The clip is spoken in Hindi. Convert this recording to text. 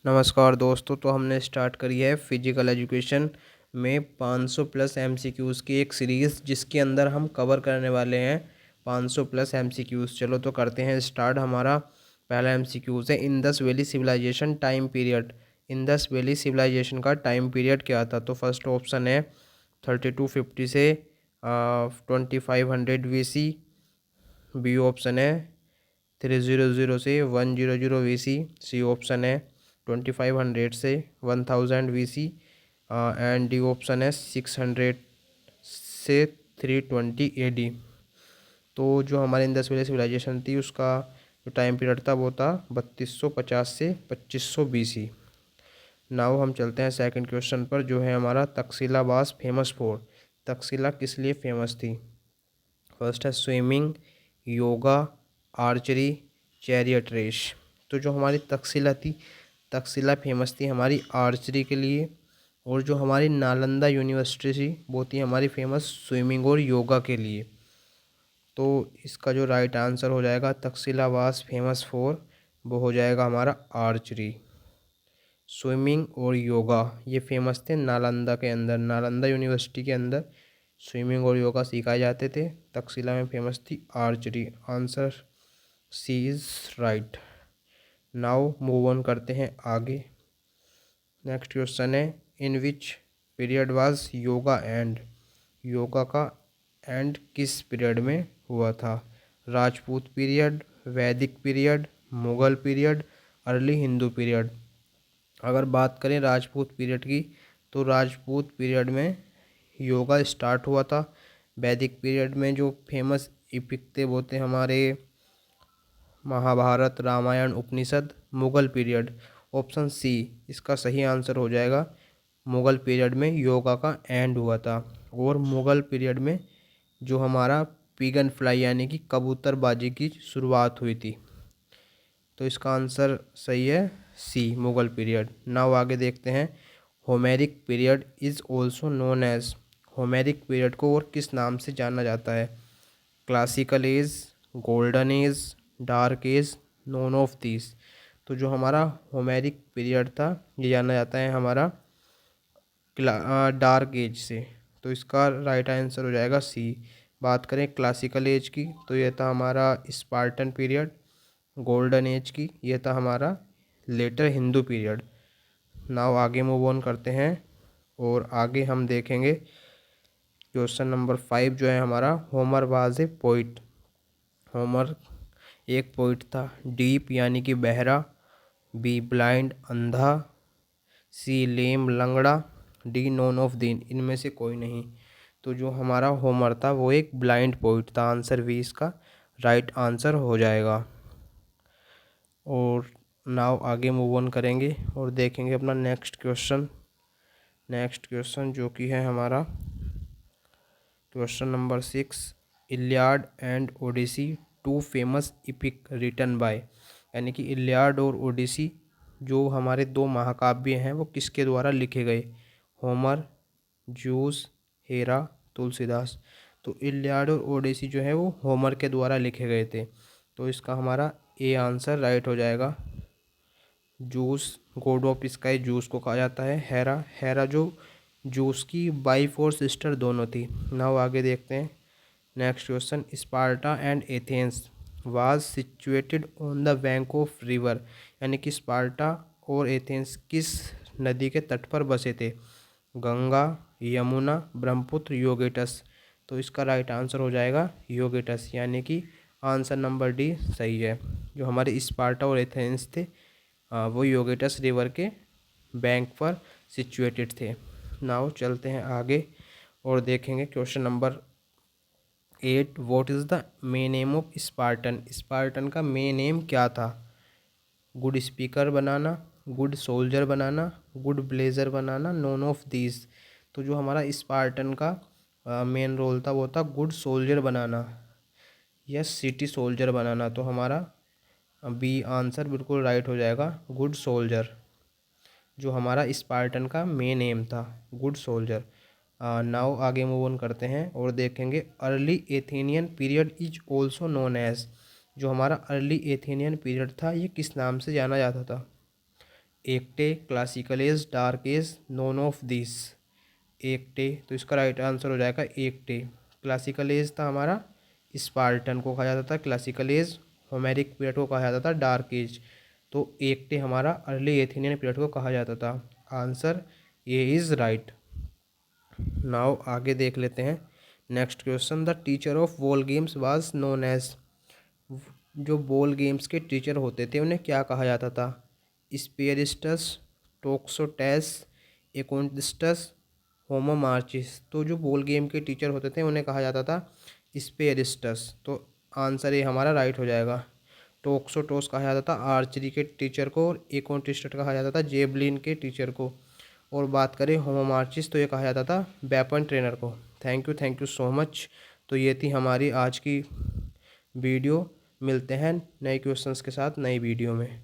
नमस्कार दोस्तों। तो हमने स्टार्ट करी है फिजिकल एजुकेशन में 500 प्लस एमसीक्यूज़ की एक सीरीज़, जिसके अंदर हम कवर करने वाले हैं 500 प्लस एमसीक्यूज़। चलो तो करते हैं स्टार्ट। हमारा पहला एमसीक्यूज़ है, Indus valley civilisation time period. Indus valley civilisation का टाइम पीरियड क्या था? तो फर्स्ट ऑप्शन है 3250 से 2500 वीसी। बी ऑप्शन है 300 से 100 वीसी। सी ऑप्शन है 2500 से 1000 वीसी। एंड डी ऑप्शन है 600 से 320 एडी। तो जो हमारे इंडस वैली सिविलाइजेशन थी, उसका जो टाइम पीरियड था वो था 3250 से 2500 बीसी। नाउ हम चलते हैं सेकंड क्वेश्चन पर, जो है हमारा तक्षशिला वास फेमस फॉर। तक्षशिला किस लिए फेमस थी? फर्स्ट है swimming, yoga, archery, chariot race. तो जो हमारी तक्षशिला थी, तक्षशिला फेमस थी हमारी आर्चरी के लिए। और जो हमारी नालंदा यूनिवर्सिटी थी, वो थी हमारी फेमस स्विमिंग और योगा के लिए। तो इसका जो राइट आंसर हो जाएगा तक्षशिला वास फेमस फॉर, वो हो जाएगा हमारा आर्चरी। स्विमिंग और योगा ये फेमस थे नालंदा के अंदर, नालंदा यूनिवर्सिटी के अंदर स्विमिंग और योगा सिखाए जाते थे। तक्षशिला में फेमस थी archery. Answer C is right. Now move on करते हैं आगे। नेक्स्ट क्वेश्चन है, in which period was yoga end. Yoga का एंड किस पीरियड में हुआ था? Rajput period, Vedic period, Mughal period, early Hindu period. अगर बात करें राजपूत पीरियड की, तो राजपूत पीरियड में योगा स्टार्ट हुआ था। वैदिक पीरियड में जो फेमस इपिक थे वो थे हमारे महाभारत, रामायण, उपनिषद। मुगल पीरियड, ऑप्शन सी इसका सही आंसर हो जाएगा। मुगल पीरियड में योगा का एंड हुआ था। और मुगल पीरियड में जो हमारा पिगन फ्लाई यानी कि कबूतरबाजी की शुरुआत हुई थी। तो इसका आंसर सही है सी, मुगल पीरियड। नाउ आगे देखते हैं, Homeric period is also known as. Homeric period को और किस नाम से जाना जाता है? Classical age, golden age, dark age, none of these. तो जो हमारा होमेरिक पीरियड था, ये जाना जाता है हमारा डार्क एज से। तो इसका राइट आंसर हो जाएगा सी। बात करें क्लासिकल एज की, तो ये था हमारा स्पार्टन पीरियड। गोल्डन एज की ये था हमारा लेटर हिंदू पीरियड। नाउ आगे मूव ऑन करते हैं और आगे हम देखेंगे क्वेश्चन नंबर 5, जो है हमारा, Homer was a poet. Homer एक पोइट था। डीप यानी कि बहरा, बी ब्लाइंड अंधा, सी लेम लंगड़ा, डी नोन ऑफ दीन। इनमें से कोई नहीं। तो जो हमारा होमर था वो एक ब्लाइंड पोइट था। आंसर वी इसका राइट आंसर हो जाएगा। और नाव आगे मूव ऑन करेंगे और देखेंगे अपना नेक्स्ट क्वेश्चन। नेक्स्ट क्वेश्चन जो कि है हमारा question number 6, Iliad and Odyssey two famous epic written by. यानी कि इलियाड और ओडिसी जो हमारे दो महाकाव्य हैं, वो किसके द्वारा लिखे गए? Homer, juice, Hera, Tulsidas. तो इलियाड और ओडिसी जो है वो होमर के द्वारा लिखे गए थे। तो इसका हमारा ए आंसर राइट हो जाएगा। Juice, God of sky juice को कहा जाता है। हेरा, हेरा जो जूस की वाइफ और सिस्टर दोनों थी। नाउ आगे देखते हैं next question, Sparta and Athens was situated on the bank of river. यानी कि स्पार्टा और एथेंस किस नदी के तट पर बसे थे? गंगा, यमुना, ब्रह्मपुत्र, योगेटस। तो इसका राइट आंसर हो जाएगा योगेटस, यानी कि आंसर नंबर डी सही है। जो हमारे स्पार्टा और एथेंस थे, वो योगेटस रिवर के बैंक पर सिचुएटेड थे। नाउ चलते हैं आगे और देखेंगे question number 8, what is the main name of Spartan. Spartan का मेन नेम क्या था? Good speaker banana, good soldier banana, good blazer banana, known of these. तो जो हमारा स्पार्टन का मेन रोल था वो था गुड सोल्जर बनाना या सिटी सोल्जर बनाना। तो हमारा बी आंसर बिल्कुल राइट हो जाएगा, गुड सोल्जर। जो हमारा स्पार्टन का मेन एम था, गुड सोल्जर। नाउ आगे मूव ऑन करते हैं और देखेंगे early Athenian period is also known as. जो हमारा अर्ली एथेनियन पीरियड था, ये किस नाम से जाना जाता था? एकटे, classical age, dark age, none of this. एकटे, तो इसका राइट आंसर हो जाएगा एकटे। क्लासिकल एज था हमारा स्पार्टन को कहा जाता था, क्लासिकल एज होमेरिक पीरियड को कहा जाता था, डार्क एज तो एकटे हमारा अर्ली एथेनियन पीरियड को कहा जाता था। Answer A is right. Now आगे देख लेते हैं next question. The teacher of ball games was known as. जो बॉल गेम्स के टीचर होते थे उन्हें क्या कहा जाता था? स्पेरिस्टस, टोक्सोटेस, एकोंटिस्टस, होमोमार्चिस। तो जो बॉल गेम के टीचर होते थे उन्हें कहा जाता था स्पेरिस्टस। तो आंसर ये हमारा राइट हो जाएगा। टोक्सोटोस कहा जाता था आर्चरी के टीचर को, और एकोंटिस्ट कहा जाता था जेवलिन के टीचर को, और बात करें होमोमार्चिस तो ये कहा जाता था वेपन ट्रेनर को। Thank you so much. तो ये थी हमारी आज की वीडियो। मिलते हैं नए क्वेश्चंस के साथ नई वीडियो में।